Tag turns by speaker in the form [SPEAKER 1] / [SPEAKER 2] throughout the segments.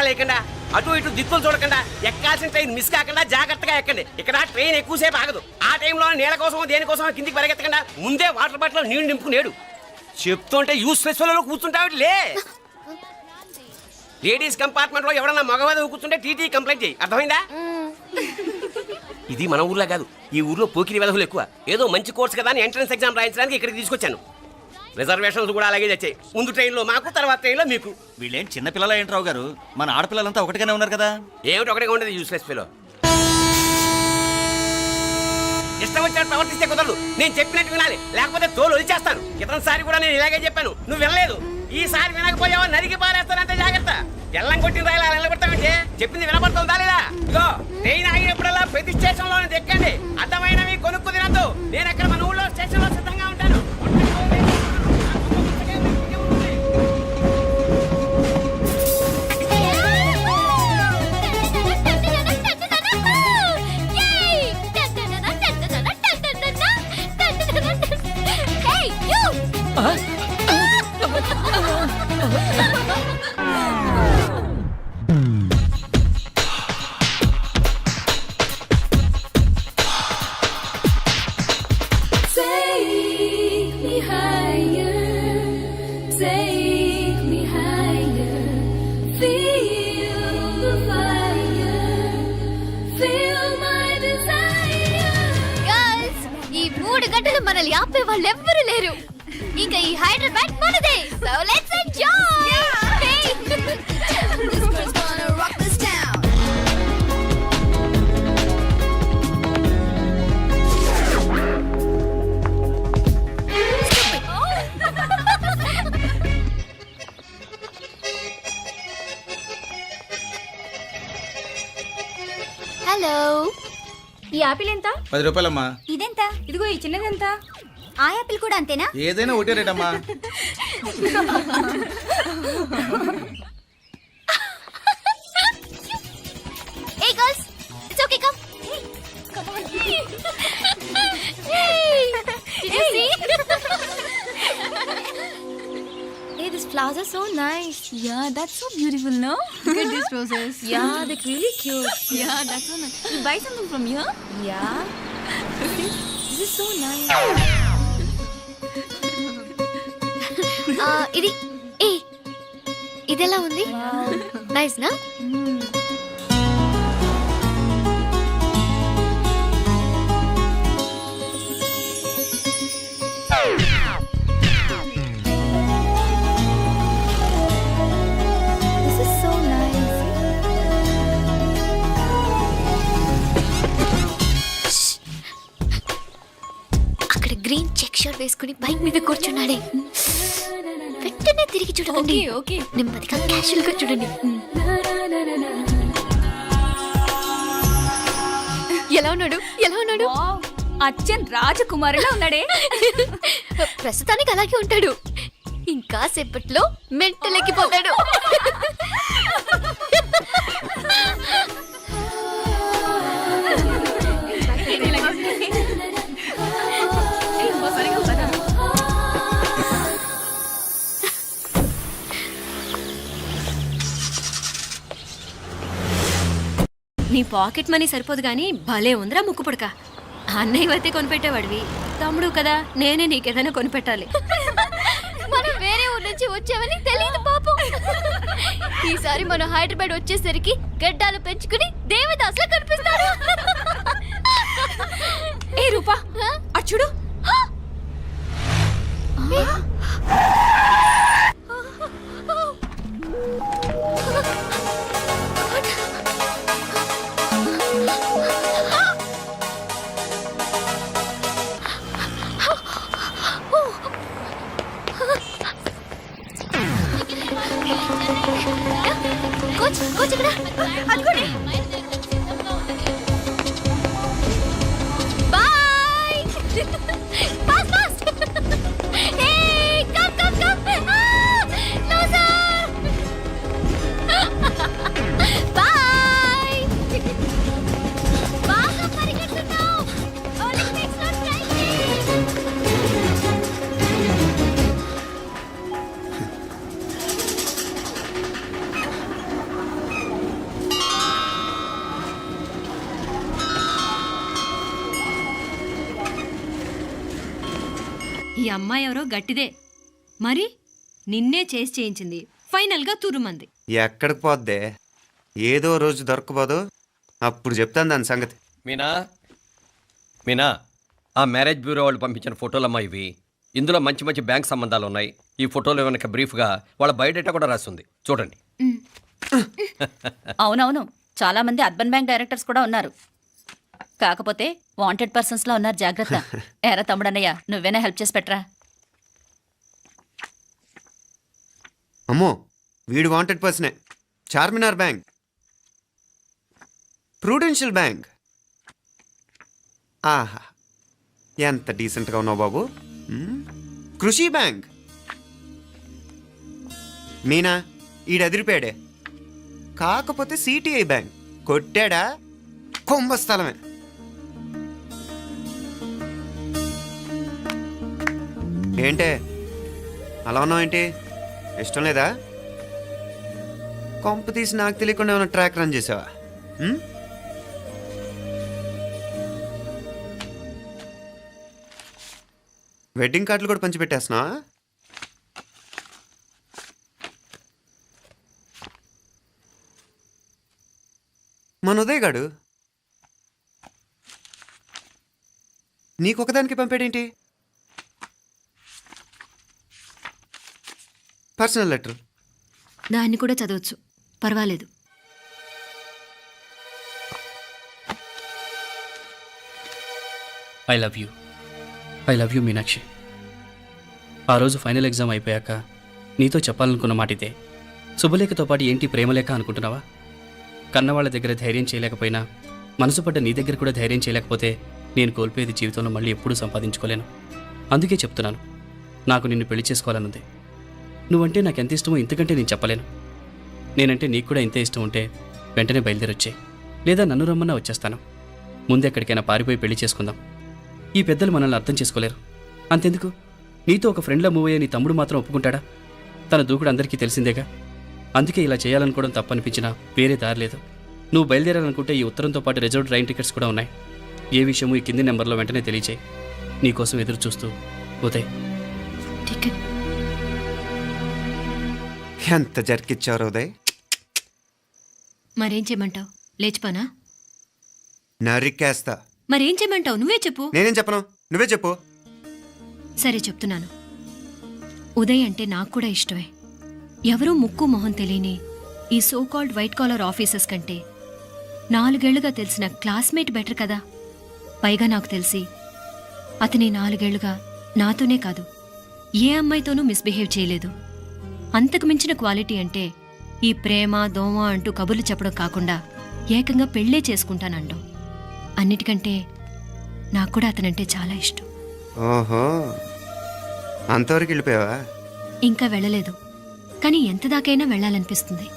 [SPEAKER 1] లేకుండా అటు ఇటు దిక్కులు చూడకుండా ఎక్కాల్సిన ట్రైన్ మిస్ కాకుండా జాగ్రత్తగా ఎక్కండి. ఇక్కడ ట్రైన్ ఎక్కువసేపు ఆగదు. ఆ టైంలో నీళ్ళ కోసం దేనికోసం కిందికి పరిగెత్తకుండా ముందే వాటర్ బాటిల్ నీళ్లు నింపుకునేడు. చెప్తుంటే యూస్లెస్ లో కూర్చుంటావు లే. లేడీస్ కంపార్ట్మెంట్ లో ఎవరన్నా మగవాది కూర్చుంటే టీటీ కంప్లైంట్ చేయి. అర్థమైందా? ఇది మన ఊర్లో కాదు, ఈ ఊర్లో పోకిరి వెధవులు ఎక్కువ. ఏదో మంచి కోర్స్ కదా అని ఎంట్రన్స్ ఎగ్జామ్ రాయించడానికి ఇక్కడికి తీసుకొచ్చాను. రిజర్వేషన్స్ కూడా అలాగే తెచ్చాయి. ముందు ట్రైన్లో మాకు, తర్వాత ట్రైన్లో మీకు.
[SPEAKER 2] వీళ్ళేం చిన్న పిల్లలు ఏంటి రావు గారు? మన ఆడపిల్లలంతా ఒకటిగానే ఉన్నారు కదా.
[SPEAKER 1] ఏమిటి ఒకటిగా ఉండేది యూస్లెస్ ఫెలో. ఇష్టం వచ్చినట్టు ప్రవర్తిస్తే కుదరదు. నేను చెప్పినట్టు వినాలి, లేకపోతే తోలు వచ్చేస్తాను. క్రితంసారి కూడా నేను ఇలాగే చెప్పాను, నువ్వు వినలేదు. ఈసారి వినకపోయావో నరికి పారేస్తానంటే జాగ్రత్త. ఎల్లం కొట్టిన రాయిలా నిలబడతామంటే చెప్పింది వినపడుతుందా లేదా? ఇగో ట్రైన్ ఆగినప్పుడల్లా ప్రతి స్టేషన్ లో ఎక్కండి. అర్థమైనవి కొనుక్కు తినద్దు. నేను అక్కడ మన ఊళ్ళో స్టేషన్ లో సిద్ధంగా ఉంటాను.
[SPEAKER 3] మనల్ని ఆపే వాళ్ళు ఎవ్వరూ లేరు. ఇంకా ఈ హైదరాబాద్ మనదే. So let's enjoy. హలో,
[SPEAKER 4] ఈ యాపిల్ ఎంత?
[SPEAKER 5] 10 రూపాయలమ్మా.
[SPEAKER 4] ఇదెంత? ఇదిగో ఈ చిన్నది ఎంత?
[SPEAKER 3] ఆ యాపిల్ కూడా అంతేనా?
[SPEAKER 5] ఏదైనా ఒకటే రేట్ అమ్మా.
[SPEAKER 3] Hey girls, it's okay, come. Come on. Hey, did you see?
[SPEAKER 4] Hey, these flowers are so nice. Yeah, that's so beautiful, no? Look at these roses. Yeah, they're really cute. Yeah, that's so nice. You buy something from here? Yeah. This is so nice.
[SPEAKER 3] ఇది ఇదెలా ఉంది? Nice నా? Green check shirt వేసుకుని bike మీద కూర్చున్నాడే. వెంటనే తిరిగి చూడండి.
[SPEAKER 4] Okay,
[SPEAKER 3] నెమ్మదిగా క్యాషువల్ గా చూడండి. ఎలా ఉన్నాడు? ఎలా ఉన్నాడు?
[SPEAKER 4] అచ్చన్ రాజకుమారిలా ఉన్నాడే.
[SPEAKER 3] ప్రస్తుతానికి అలాగే ఉంటాడు. ఇంకా సేపట్లో మెంటలెక్కిపోతాడు.
[SPEAKER 4] నీ పాకెట్ మనీ సరిపోదు గానీ భలే ఉందిరా ముక్కు పుడక. అన్నయ్య అయితే కొనిపెట్టేవాడివి, తమ్ముడు కదా నేనే నీకేదైనా కొనిపెట్టాలి.
[SPEAKER 3] మనం వేరే ఊరు నుంచి వచ్చామని తెలియదు పాపం. ఈసారి మనం హైదరాబాద్ వచ్చేసరికి గడ్డాలు పెంచుకుని దేవదాసులా కనిపిస్తాడు.
[SPEAKER 4] ఏ రూపా, అటు చూడు.
[SPEAKER 3] కోచ్ ఇక్కడ అనుకోండి. Boy. Fast fast. Hey come come come. Loser. Boy. బాగా పరిగెడుతున్నావు. ఒలింపిక్స్ లో ట్రై చేయి.
[SPEAKER 5] ఈ అమ్మాయి ఎవరో గట్టిదే మరి నిన్నే చేసి చేయించింది ఫైనల్గా తురుమంది.
[SPEAKER 6] ఎక్కడికి పోద్దే? ఏదో రోజు దొరకపోదు, అప్పుడు చెప్తాను దాని సంగతి.
[SPEAKER 7] మీనా మీనా ఆ మ్యారేజ్ బ్యూరో వాళ్ళు పంపించిన ఫోటోలమ్మా ఇవి. ఇందులో మంచి మంచి బ్యాంక్ సంబంధాలు ఉన్నాయి. ఈ ఫోటోలు వెనక బ్రీఫ్గా వాళ్ళ బయోడేటా కూడా రాస్తుంది, చూడండి.
[SPEAKER 8] అవునవును, చాలా మంది అర్బన్ బ్యాంక్ డైరెక్టర్స్ కూడా ఉన్నారు. కాకపోతే వాంటెడ్ పర్సన్స్ లో ఉన్నారు, జాగ్రత్త. ఎరా తమ్ముడన్నయ్య, నువ్వేనా హెల్ప్ చేసి పెట్టరా?
[SPEAKER 6] అమ్మో, వీడు వాంటెడ్ పర్సనే. Charminar bank, Prudential bank. ఆహా, ఎంత డీసెంట్గా ఉన్నావు బాబు. కృషి బ్యాంక్. మీనా, ఈడదిరిపాడే. కాకపోతే సిటిఐ బ్యాంక్ కొట్టాడా కుంభస్థలమే. ఏంటే అలా ఉన్నావు? ఏంటి ఇష్టం లేదా? కొంప తీసి నాకు తెలియకుండా ఏమైనా ట్రాక్ రన్ చేసావా? వెడ్డింగ్ కార్డులు కూడా పంచిపెట్టేస్తున్నావా? మన ఉదయ్ గాడు నీకొకదానికి పంపాడేంటి? Personal letter.
[SPEAKER 5] దాన్ని కూడా చదవచ్చు, పర్వాలేదు.
[SPEAKER 9] I love you Meenakshi. ఆ రోజు ఫైనల్ ఎగ్జామ్ అయిపోయాక నీతో చెప్పాలనుకున్న మాట ఇదే. శుభలేఖతో పాటు ఏంటి ప్రేమలేఖ అనుకుంటున్నావా? కన్నవాళ్ళ దగ్గర ధైర్యం చేయలేకపోయినా మనసు పడ్డ నీ దగ్గర కూడా ధైర్యం చేయలేకపోతే నేను కోల్పోయేది జీవితంలో మళ్ళీ ఎప్పుడూ సంపాదించుకోలేను. అందుకే చెప్తున్నాను, నాకు నిన్ను పెళ్లి చేసుకోవాలనుంది. నువ్వంటే నాకు ఎంత ఇష్టమో ఇంతకంటే నేను చెప్పలేను. నేనంటే నీకు కూడా ఇంతే ఇష్టం ఉంటే వెంటనే బయలుదేరొచ్చాయి, లేదా నన్ను రమ్మన్నా వచ్చేస్తాను. ముందు ఎక్కడికైనా పారిపోయి పెళ్లి చేసుకుందాం. ఈ పెద్దలు మనల్ని అర్థం చేసుకోలేరు. అంతెందుకు, నీతో ఒక ఫ్రెండ్లా మూవ్ అయ్యే నీ తమ్ముడు మాత్రం ఒప్పుకుంటాడా? తన దూకుడు అందరికీ తెలిసిందేగా. అందుకే ఇలా చేయాలనుకోవడం తప్పనిపించినా వేరే దారి లేదు. నువ్వు బయలుదేరాలనుకుంటే ఈ ఉత్తరంతో పాటు రిజర్వ్ ట్రైన్ టికెట్స్ కూడా ఉన్నాయి. ఏ విషయమూ ఈ కింది నెంబర్లో వెంటనే తెలియచేయి. నీకోసం ఎదురు చూస్తూ ఉదయ్.
[SPEAKER 5] టికెట్
[SPEAKER 6] ఎంత జరికిచ్చారు ఉదయ్.
[SPEAKER 5] మరేం చేయమంటావు? లేచిపోనా?
[SPEAKER 6] నరికేస్తా.
[SPEAKER 5] మరేం చేయమంటావు? నువ్వే చెప్పు.
[SPEAKER 6] నేనేం చెప్పను, నువ్వే చెప్పు.
[SPEAKER 5] సరే చెప్తున్నాను. ఉదయ్ అంటే నాకు కూడా ఇష్టమే. ఎవరూ ముక్కు మొహం తెలియని ఈ so called white collar officers కంటే 4 ఏళ్లుగా తెలిసిన క్లాస్మేట్ బెటర్ కదా. పైగా నాకు తెలిసి అతని 4 ఏళ్లుగా నాతోనే కాదు ఏ అమ్మాయితోనూ మిస్బిహేవ్ చేయలేదు. అంతకు మించిన క్వాలిటీ అంటే ఈ ప్రేమ దోమ అంటూ కబుర్లు చెప్పడం కాకుండా ఏకంగా పెళ్ళే చేసుకుంటానండం. అన్నిటికంటే నాకు కూడా అతనంటే చాలా ఇష్టం.
[SPEAKER 6] ఓహో, అంతవరకు వెళ్ళిపోయావా?
[SPEAKER 5] ఇంకా వెళ్ళలేదు, కానీ ఎంత దాకైనా వెళ్ళాలనిపిస్తుంది.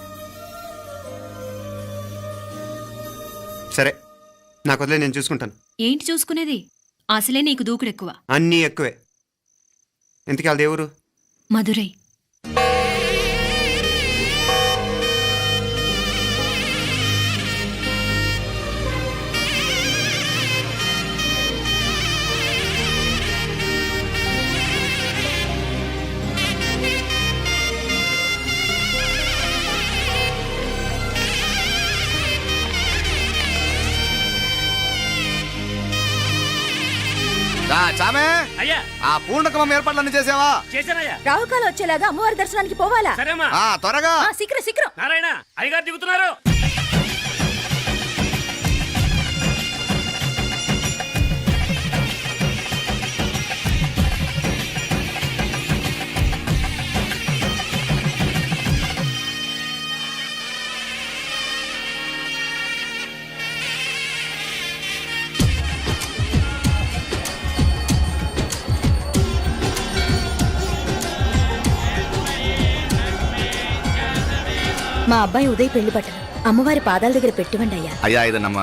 [SPEAKER 6] సరే, నాకు వదిలే, నేను చూసుకుంటాను.
[SPEAKER 5] ఏంటి చూసుకునేది? అసలే నీకు దూకుడెక్కువ.
[SPEAKER 6] అన్నీ ఎక్కువే. ఇంతకీ వాళ్ళ దేవురు?
[SPEAKER 5] మధురై.
[SPEAKER 2] చామే,
[SPEAKER 1] అయ్యా,
[SPEAKER 2] ఆ పూర్ణకమం ఏర్పాట్లన్నీ చేసావా?
[SPEAKER 1] చేశానయ్యా.
[SPEAKER 8] రాహుకాలం వచ్చేలాగా అమ్మవారి దర్శనానికి పోవాలా?
[SPEAKER 1] సరేమ్మా.
[SPEAKER 2] త్వరగా.
[SPEAKER 8] శీఘ్రం.
[SPEAKER 1] నారాయణ, అయ్యగారు దిగుతున్నారు.
[SPEAKER 8] మా అబ్బాయి ఉదయ్ పెళ్లి బట్టలు అమ్మవారి పాదాల దగ్గర పెట్టివండి అయ్యా.
[SPEAKER 10] అయ్యా, ఇది నమ్మ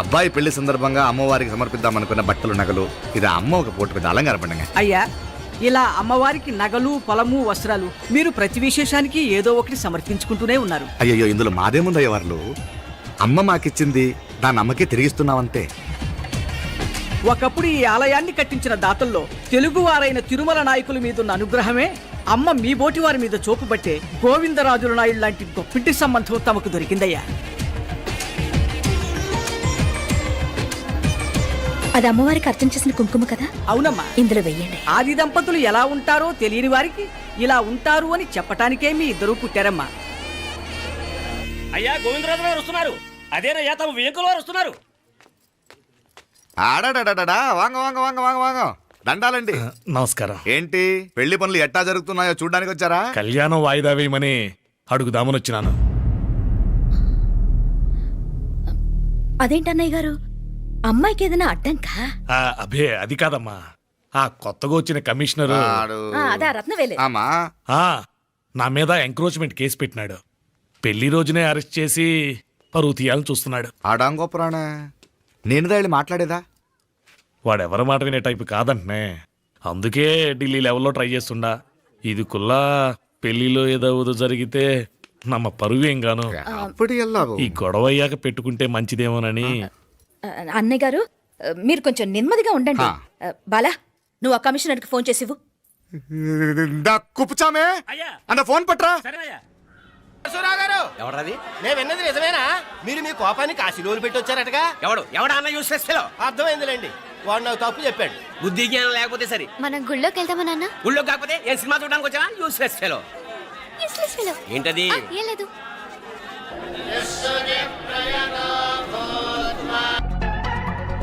[SPEAKER 10] అబ్బాయి పెళ్లి సందర్భంగా అమ్మవారికి సమర్పిద్దాం అనుకున్న బట్టలు నగలు. ఇది అమ్మ ఒక పూట పెద్ద అలంకార పండుగ.
[SPEAKER 11] అయ్యా, ఇలా అమ్మవారికి నగలు పొలము వస్త్రాలు మీరు ప్రతి విశేషానికి ఏదో ఒకటి సమర్పించుకుంటూనే ఉన్నారు.
[SPEAKER 10] అయ్యో, ఇందులో మాదేముందయ్య వాళ్ళు. అమ్మ మాకిచ్చింది దాన్ని అమ్మకే తిరిగిస్తున్నామంతే.
[SPEAKER 11] ఒకప్పుడు ఈ ఆలయాన్ని కట్టించిన దాతల్లో తెలుగువారైన తిరుమల నాయకుల మీదున్న అనుగ్రహమే అమ్మ మీ బోటి వారి మీద చూపుబట్టే గోవిందరాజుల నాయుడు లాంటి గొప్పింటి సంబంధం తమకు దొరికిందయ్యా.
[SPEAKER 4] అది అమ్మవారికి అర్చన చేసిన కుంకుమ కదా?
[SPEAKER 11] అవునమ్మా.
[SPEAKER 4] ఇందులో వెయ్యండి.
[SPEAKER 11] ఆది దంపతులు ఎలా ఉంటారో తెలియని వారికి ఇలా ఉంటారు అని చెప్పటానికే మీ ఇద్దరూ పుట్టారమ్మా.
[SPEAKER 1] అయ్యా గోవిందరాజు గారు వస్తున్నారు. అదేనయ్యా తమ వెంకుల వారు వస్తున్నారు.
[SPEAKER 10] ఆడాడా వాంగ వాంగ వాంగ వాంగ వాంగ దండాలండి.
[SPEAKER 12] నమస్కారం.
[SPEAKER 10] ఏంటి పెళ్లి పనులు ఎట్టా జరుగుతున్నాయో చూడడానికి వచ్చారా?
[SPEAKER 12] కళ్యాణం వాయిదా వేయమని అడుగుదామని వచ్చినాను.
[SPEAKER 4] అదేంటన్నయ్య గారు, అమ్మాయికి ఏదైనా అడ్డంకా?
[SPEAKER 12] అభే అది కాదమ్మా, ఆ కొత్తగా వచ్చిన కమిషనరు
[SPEAKER 4] అదే రత్నవేలే.
[SPEAKER 10] ఆమా
[SPEAKER 12] నా మీద ఎంక్రోచ్మెంట్ కేసు పెట్టినాడు. పెళ్లి రోజునే అరెస్ట్ చేసి పరువు తీయాలని చూస్తున్నాడు.
[SPEAKER 10] ఆడాంగోపురాణ నేనుదా వెళ్ళి మాట్లాడేదా?
[SPEAKER 12] వాడెవరి మాట వినే టైపు కాదంటనే. అందుకే ఢిల్లీ లెవెల్లో ట్రై చేస్తుండా. ఇది కుల్లా పెళ్లిలో ఏదో జరిగితే నమ్మ పరువేం గాను.
[SPEAKER 10] అప్పుడు
[SPEAKER 12] ఈ గొడవ అయ్యాక పెట్టుకుంటే మంచిదేమోనని.
[SPEAKER 4] అన్నయ్య గారు మీరు కొంచెం నెమ్మదిగా ఉండండి. బాలా, నువ్వు ఆ కమిషనర్కి ఫోన్ చేసివు.
[SPEAKER 10] కుప్పుచామే అన్న ఫోన్ పట్రా.
[SPEAKER 1] ఎవరది?
[SPEAKER 13] నేను విన్నది నిజమేనా? మీరు మీ కోపానికి కాశీలోలు పెట్టి వచ్చారటగా?
[SPEAKER 1] ఎవడా అన్న యూస్లెస్ ఫెలో?
[SPEAKER 13] అర్థమైందిలేండి, వాడు నాకు తప్పు చెప్పాడు.
[SPEAKER 1] బుద్ధి జ్ఞానం లేకపోతే సరే.
[SPEAKER 3] మనం గుళ్ళోకి వెళ్తామా నాన్న?
[SPEAKER 1] ఊళ్ళో కాకపోతే ఏం సినిమా చూడడానికి వచ్చావా? Useless fellow.
[SPEAKER 3] Useless fellow.
[SPEAKER 1] ఏంటది?
[SPEAKER 3] ఏం లేదు.